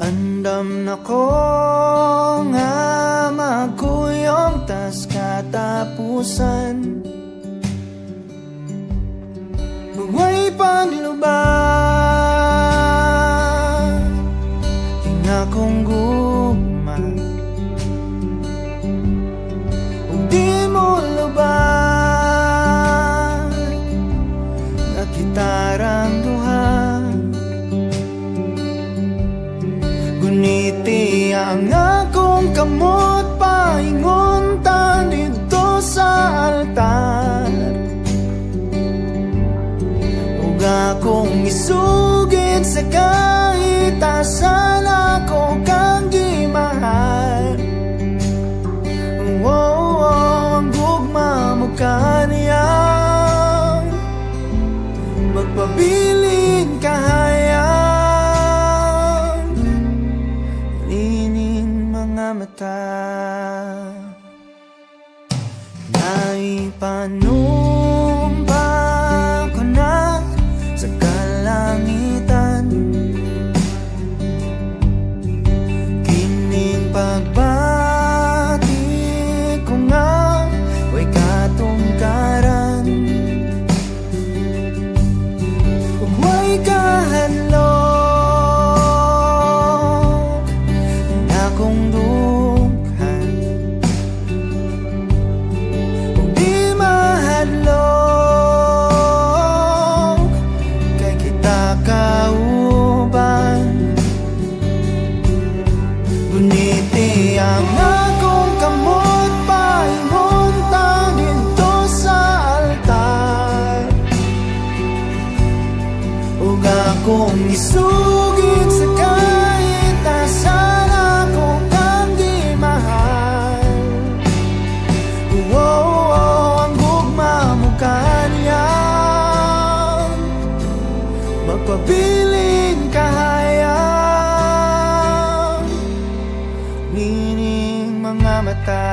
Andam na ko nga magkuyong tas katapusan, huwag paglubag inakong gugma, ug di mo lubag nakitarang duha. Guniti ang akong kamot painguntan dito sa altar, ug akong isugid sa kahit asan ako kang gimahal. Ang gugma mo kaniya, magpabiling kahayag mata. Naipanumpa ko na sa kalangitan, kining pagbati ko nga way katungkaran, ug way kahadlok na akong ang akong kamot painguntan dito sa altar, ug akong isugid sa kahit asan ako kang gimahal. Ang gugma mo kaniya, magpabiling kahayag nining mga mata.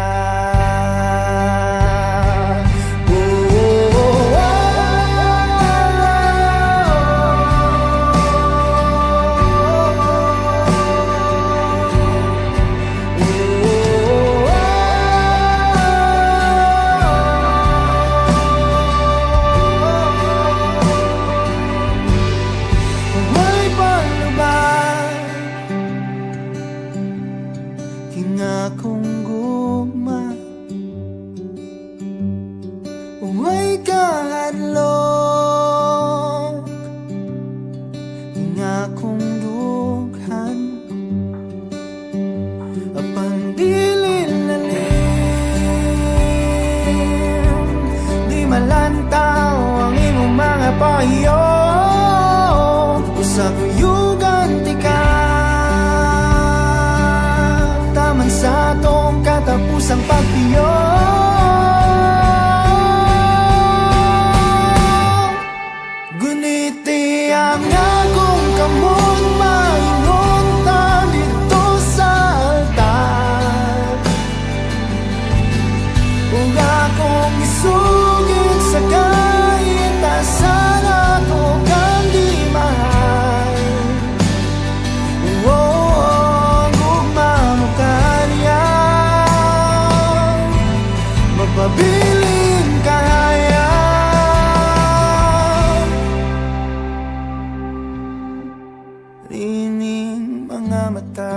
Akong gugma, way kahadlok ing akong dughan, apan dili lalim, di malantaw ang imong mga pahiyo, usa kuyugan ti ka sa atong katapusang pagtiyo. Guniti ang akong kamot mainguntan dito sa altar, ug akong isugid sa kahit asan ako kang gimahal. Magpabiling kahayag nining mga mata.